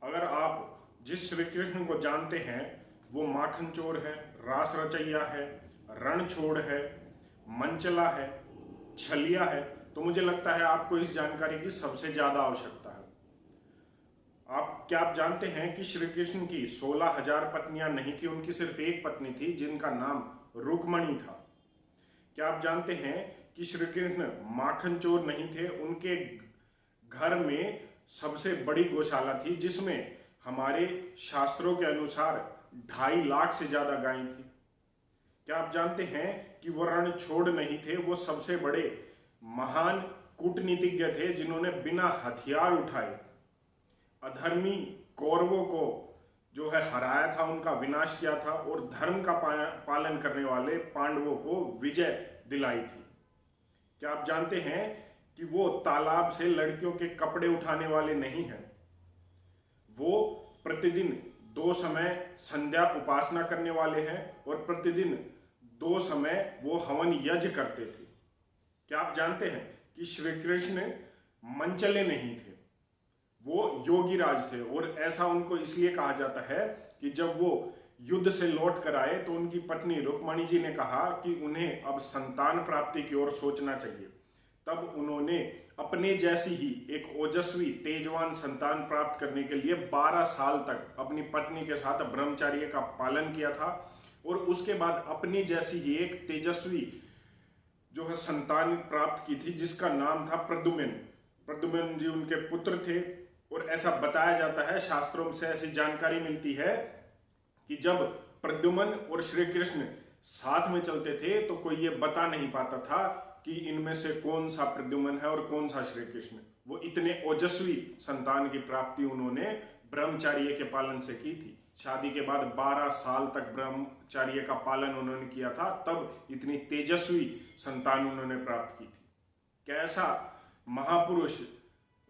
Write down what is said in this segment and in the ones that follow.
अगर आप जिस श्री कृष्ण को जानते हैं वो माखन चोर है, रास रचैया है, रण छोड़ है, मंचला है, छलिया है, तो मुझे लगता है आपको इस जानकारी की सबसे ज्यादा आवश्यकता है। आप जानते हैं कि श्री कृष्ण की 16,000 पत्नियां नहीं थी, उनकी सिर्फ एक पत्नी थी जिनका नाम रुक्मणी था। क्या आप जानते हैं कि श्री कृष्ण माखन चोर नहीं थे, उनके घर में सबसे बड़ी गौशाला थी जिसमें हमारे शास्त्रों के अनुसार 2.5 लाख से ज्यादा गायें थी। क्या आप जानते हैं कि वो रण छोड़ नहीं थे, वो सबसे बड़े महान कूटनीतिज्ञ थे जिन्होंने बिना हथियार उठाए अधर्मी कौरवों को जो है हराया था, उनका विनाश किया था और धर्म का पालन करने वाले पांडवों को विजय दिलाई थी। क्या आप जानते हैं कि वो तालाब से लड़कियों के कपड़े उठाने वाले नहीं हैं, वो प्रतिदिन 2 समय संध्या उपासना करने वाले हैं और प्रतिदिन 2 समय वो हवन यज्ञ करते थे। क्या आप जानते हैं कि श्री कृष्ण मंचले नहीं थे, वो योगी राज थे और ऐसा उनको इसलिए कहा जाता है कि जब वो युद्ध से लौट कर आए तो उनकी पत्नी रुक्मणी जी ने कहा कि उन्हें अब संतान प्राप्ति की ओर सोचना चाहिए। तब उन्होंने अपने जैसी ही एक ओजस्वी तेजवान संतान प्राप्त करने के लिए 12 साल तक अपनी पत्नी के साथ ब्रह्मचर्य का पालन किया था और उसके बाद अपनी जैसी ही एक तेजस्वी जो है संतान प्राप्त की थी जिसका नाम था प्रद्युम्न। प्रद्युम्न जी उनके पुत्र थे और ऐसा बताया जाता है, शास्त्रों से ऐसी जानकारी मिलती है कि जब प्रद्युम्न और श्री कृष्ण साथ में चलते थे तो कोई ये बता नहीं पाता था कि इनमें से कौन सा प्रद्युम्न है और कौन सा श्री कृष्ण। वो इतने ओजस्वी संतान की प्राप्ति उन्होंने ब्रह्मचर्य के पालन से की थी। शादी के बाद 12 साल तक ब्रह्मचर्य का पालन उन्होंने किया था, तब इतनी तेजस्वी संतान उन्होंने प्राप्त की थी। कैसा महापुरुष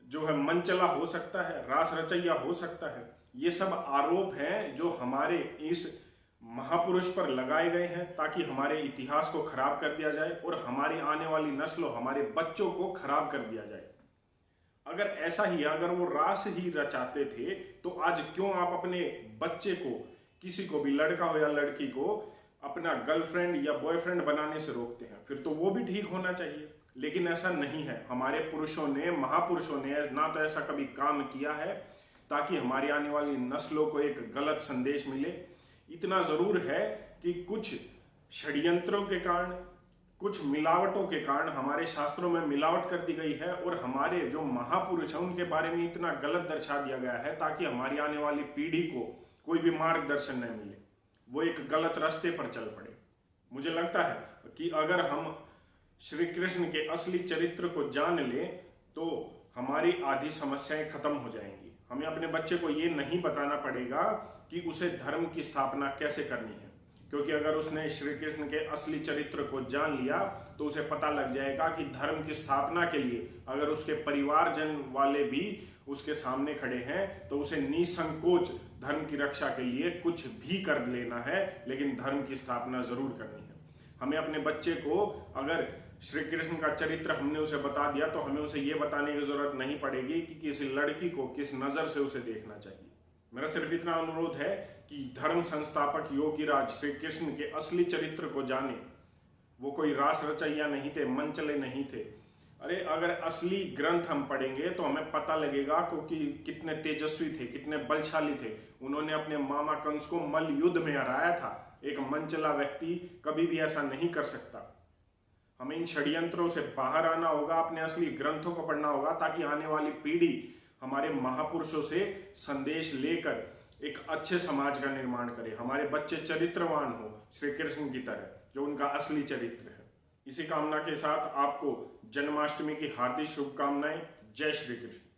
जो है मंचला हो सकता है, रास रचैया हो सकता है। ये सब आरोप हैं जो हमारे इस महापुरुष पर लगाए गए हैं ताकि हमारे इतिहास को खराब कर दिया जाए और हमारी आने वाली नस्लों, हमारे बच्चों को खराब कर दिया जाए। अगर ऐसा ही, अगर वो रास ही रचाते थे तो आज क्यों आप अपने बच्चे को, किसी को भी, लड़का हो या लड़की को, अपना गर्लफ्रेंड या बॉयफ्रेंड बनाने से रोकते हैं? फिर तो वो भी ठीक होना चाहिए, लेकिन ऐसा नहीं है। हमारे पुरुषों ने, महापुरुषों ने ना तो ऐसा कभी काम किया है ताकि हमारी आने वाली नस्लों को एक गलत संदेश मिले। इतना जरूर है कि कुछ षड्यंत्रों के कारण, कुछ मिलावटों के कारण हमारे शास्त्रों में मिलावट कर दी गई है और हमारे जो महापुरुष हैं उनके बारे में इतना गलत दर्शा दिया गया है ताकि हमारी आने वाली पीढ़ी को कोई भी मार्गदर्शन नहीं मिले, वो एक गलत रास्ते पर चल पड़े। मुझे लगता है कि अगर हम श्री कृष्ण के असली चरित्र को जान लें तो हमारी आधी समस्याएं खत्म हो जाएंगी। हमें अपने बच्चे को ये नहीं बताना पड़ेगा कि उसे धर्म की स्थापना कैसे करनी है, क्योंकि अगर उसने श्री कृष्ण के असली चरित्र को जान लिया तो उसे पता लग जाएगा कि धर्म की स्थापना के लिए अगर उसके परिवारजन वाले भी उसके सामने खड़े हैं तो उसे निसंकोच धर्म की रक्षा के लिए कुछ भी कर लेना है, लेकिन धर्म की स्थापना जरूर करनी है। हमें अपने बच्चे को, अगर श्री कृष्ण का चरित्र हमने उसे बता दिया तो हमें उसे ये बताने की जरूरत नहीं पड़ेगी कि किसी लड़की को किस नजर से उसे देखना चाहिए। मेरा सिर्फ इतना अनुरोध है कि धर्म संस्थापक योगीराज श्री कृष्ण के असली चरित्र को जाने। वो कोई रास रचैया नहीं थे, मंचले नहीं थे। अरे अगर असली ग्रंथ हम पढ़ेंगे तो हमें पता लगेगा क्योंकि कितने तेजस्वी थे, कितने बलशाली थे। उन्होंने अपने मामा कंस को मल्ल युद्ध में हराया था। एक मंचला व्यक्ति कभी भी ऐसा नहीं कर सकता। हमें इन षड्यंत्रों से बाहर आना होगा, अपने असली ग्रंथों को पढ़ना होगा ताकि आने वाली पीढ़ी हमारे महापुरुषों से संदेश लेकर एक अच्छे समाज का निर्माण करे। हमारे बच्चे चरित्रवान हो श्री कृष्ण की तरह, जो उनका असली चरित्र है। इसी कामना के साथ आपको जन्माष्टमी की हार्दिक शुभकामनाएं। जय श्री कृष्ण।